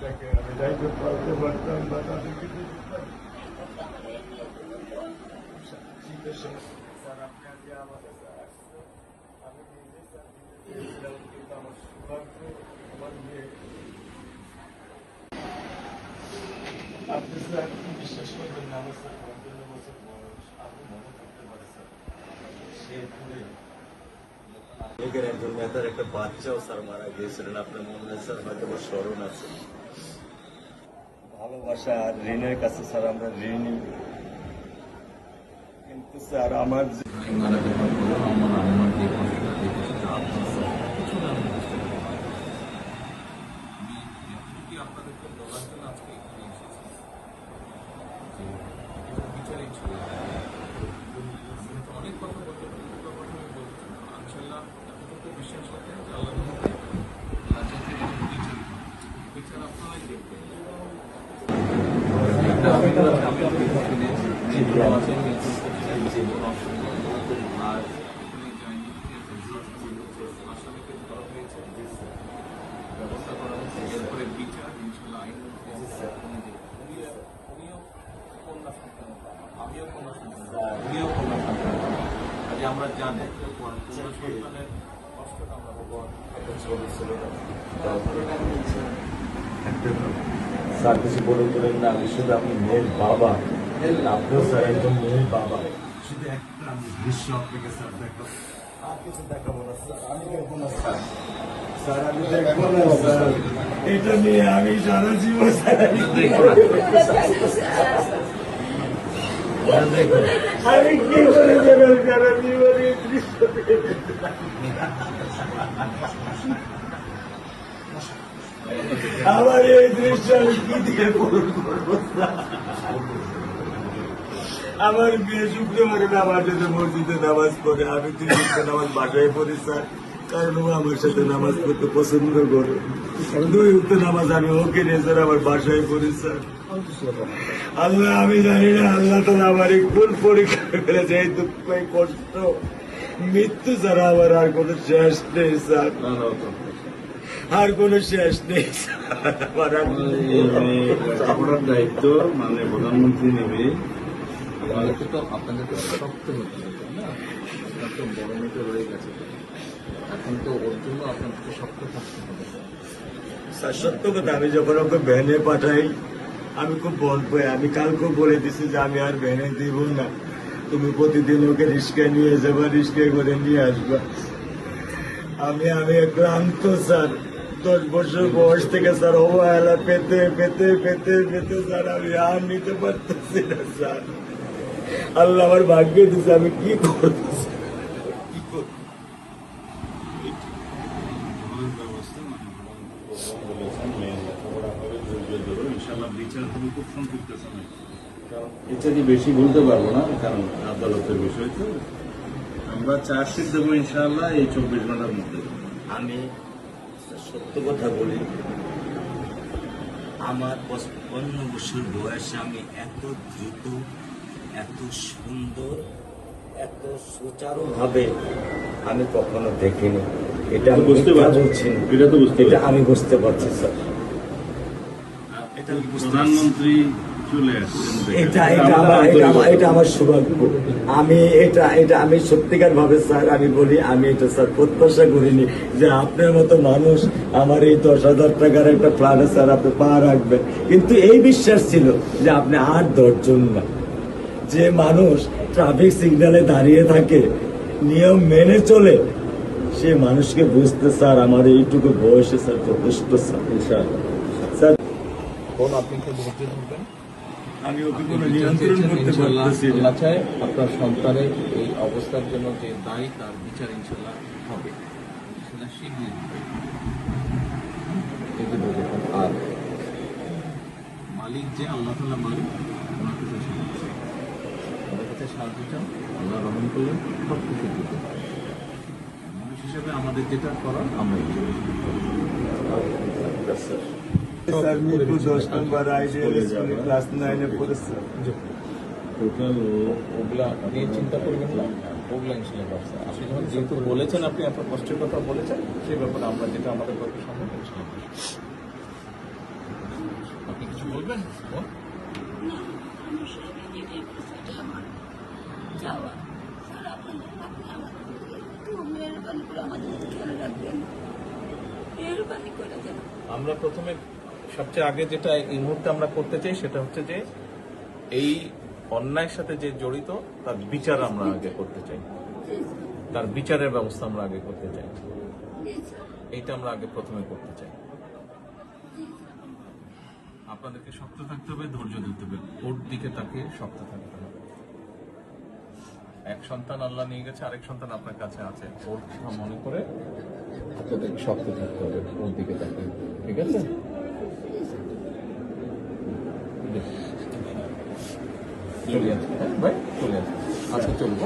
মেয়েটাকে আমি দায়িত্ব পালতে পারতাম বা তাদেরকে শীতের সময় স্যার আপনি আজকে আমার কাছে আসছেন, আমি নিজে স্যার দিতে কিন্তু আমার সৌভাগ্য আমার মেয়ে। আপনি স্যার বিশ্বাস করবেন না, আমার স্যার ৫৫ বছর বয়স, আপনি মনে করতে পারেন স্যার শেরপুরে লীগের একজন নেতার একটা বাচ্চাও স্যার মারা গিয়েছিলেন, আপনার মনে হয় স্যার হয়তো বা স্মরণ আছে। ভালোবাসা আর ঋণের কাছে স্যার আমরা ঋণী, কিন্তু স্যার আমার মারা যাওয়ার পর আমার আম্মার যে কষ্টটা দেখেছি আপনার স্যার কিছুটা আমি বুঝতে পারি। আমি এমনকি আপনাদেরকে বলার জন্য আজকে এখানে এসেছি যে এটা বিচারিক ছিল। অনেক কথা বলতে পারি, কথা আমি বলতে চাই না। ইনশাল্লাহ এতটুকু বিশ্বাস রাখেন যে আল্লাহ বিচার আপনারাই দেখবেন। আর আসামিকে ধরা হয়েছে, ব্যবস্থা করা হচ্ছে, এরপরে বিচার ইনশাল্লাহ আইন উনিও কন্যা সন্তান, আমিও কন্যা সন্তান, উনিও কন্যা সন্তান। আজ আমরা জানি কন্যা সন্তানের কষ্টটা আমরা স্যার কিছু বলে তোলেন না, আমি শুধু আপনি মেয়ের বাবা, আপনিও স্যার একজন মেয়ের বাবা। শুধু একটা আমি দৃশ্য আপনাকে স্যার দেখো, আর কিছু দেখাবো না স্যার, আমি দেখবো না স্যার, স্যার আমি দেখবো না স্যার, এটা নিয়ে আমি সারা জীবন স্যার আমি কি করে দেবেন সারা জীবন এই দৃশ্য আমার এই দৃশ্য আমি কি দিয়ে পূরণ করবো? আমার মেয়ে শুক্রবারে আমার সাথে মসজিদে নামাজ পড়ে, আমি 3 ওয়াক্ত নামাজ বাসায় পড়ি স্যার, কারণ ও আমার সাথে নামাজ পড়তে পছন্দ করে। 2 ওয়াক্ত নামাজ আমি ওকে নিয়ে স্যার আমার বাসায় পড়ি স্যার। আল্লাহ আমি জানি না আল্লাহ তাআলা আমার কোন পরীক্ষা ফেলেছে, এই দুঃখ এই কষ্ট মৃত্যু ছাড়া আমার আর কোনো শেষ নেই স্যার, আর কোনো শেষ নেই। আপনার দায়িত্ব মানে প্রধানমন্ত্রী নেবে, আমাদেরকে তো আপনাদেরকে শক্ত হতে হবে না, আপনার তো বড় মেয়েটা রয়ে গেছে, এখন তো ওর জন্য আপনাদেরকে শক্ত থাকতে হবে। স্যার সত্য কথা, আমি যখন ওকে ভ্যানে পাঠাই আমি খুব বল পাই, আমি কালকেও বলে দিছি যে আমি আর ভ্যানে দিব না, তুমি প্রতিদিন ওকে রিস্কায় নিয়ে যাবা, রিস্কায় করে নিয়ে আসবা। আমি ক্লান্ত স্যার, 10 বছর বয়স থেকে স্যার অবহেলা পেতে পেতে পেতে পেতে স্যার আমি আর নিতে পারতেছি না স্যার। আল্লাহ আমার ভাগ্যে দিচ্ছে, আমি কি করবো কি করবো? ব্যবস্থা বলেছেন মেয়ের লেখাপড়া হবে, ধৈর্য ধরো, ইনশাল্লাহ বিচার হবে খুব সংক্ষিপ্ত সময়, কারণ ইত্যাদি বেশি বলতে পারবো না, কারণ আদালতের বিষয় তো। আমরা চার্জশিট দেবো ইনশাল্লাহ এই 24 ঘন্টার মধ্যে। আমি সত্য কথা বলি, আমার 55 বছর বয়সে আমি এত দ্রুত, এত সুন্দর, এত সুচারুভাবে আমি কখনো দেখিনি। এটা আমি বুঝতে পারছি, এটা তো বুঝতে এটা আমি বুঝতে পারছি স্যার, এটা প্রধানমন্ত্রী চলে আসছেন, এটা আমার সৌভাগ্য। আমি আমি সত্যিকার ভাবে স্যার আমি বলি, আমি এটা স্যার প্রত্যাশা করিনি যে আপনার মতো মানুষ আমার এই 10,000 টাকার একটা ফ্ল্যাটে স্যার আপনি পা রাখবেন, কিন্তু এই বিশ্বাস ছিল যে আপনি 8-10 জন না, যে মানুষ ট্রাফিক সিগন্যালে দাঁড়িয়ে থাকে, নিয়ম মেনে চলে, সে মানুষকে বুঝতে স্যার আমার এইটুকু বয়সে স্যার যথেষ্ট স্যার। স্যার আপনি একটু ধৈর্য ধরবেন, আমি ওকে কোনো নিয়ন্ত্রণ করতে পারতেছি না। আল্লাহ চায় আপনার সন্তানের এই অবস্থার জন্য যে দায়ী তার বিচার ইনশাল্লাহ হবে, সেটা শীঘ্রই হবে। আর মালিক যে আল্লাহ তাআলা মালিক, ওনার কাছে সাহায্য, ওনার কাছে সাহায্য চাও, আল্লাহ রহম করলেন সব কিছু দিতে পারে। মানুষ হিসেবে আমাদের যেটা করার আমরা স্যার মিরপুর 10 নম্বর আইডিয়াল স্কুলে ক্লাস 9-এ পড়েছে। টোটাল ওগুলা নিয়ে চিন্তা করবেন না, ওগুলা ইনশাল্লাহ ব্যবস্থা। আপনি যখন যেহেতু বলেছেন, আপনি আপনার কষ্টের কথা বলেছেন, সেই ব্যাপারে আমরা যেটা আমাদের পক্ষে সম্ভব ইনশাল্লাহ বলবেন বোন? না, আমার স্বামী যেটাই বলছে, এটা আমার চাওয়া। স্যার, আপনি আমাদের একটু মেহরবানি করে আমাদের খেয়াল রাখবেন, মেহরবানি করে দেন। আমরা প্রথমে সবচেয়ে আগে যেটা এই মুহূর্তে আমরা করতে চাই সেটা হচ্ছে যে এই অন্যায়ের সাথে যে জড়িত তার বিচার আমরা আগে করতে চাই, জি স্যার, তার বিচারের ব্যবস্থা আমরা আগে করতে চাই, জি স্যার, এইটা আমরা আগে প্রথমে করতে চাই। জি স্যার। আপনাদেরকে শক্ত থাকতে হবে, ধৈর্য ধরতে হবে, ওর দিকে তাকে শক্ত থাকতে হবে। এক সন্তান আল্লাহ নিয়ে গেছে, আরেক সন্তান আপনার কাছে আছে, ওর কথা মনে করে আপনাদেরকে শক্ত থাকতে হবে, ওর দিকে তাকে, ঠিক আছে? চলে আসবে, ভাই চলে আসবে, আজকে চলবো।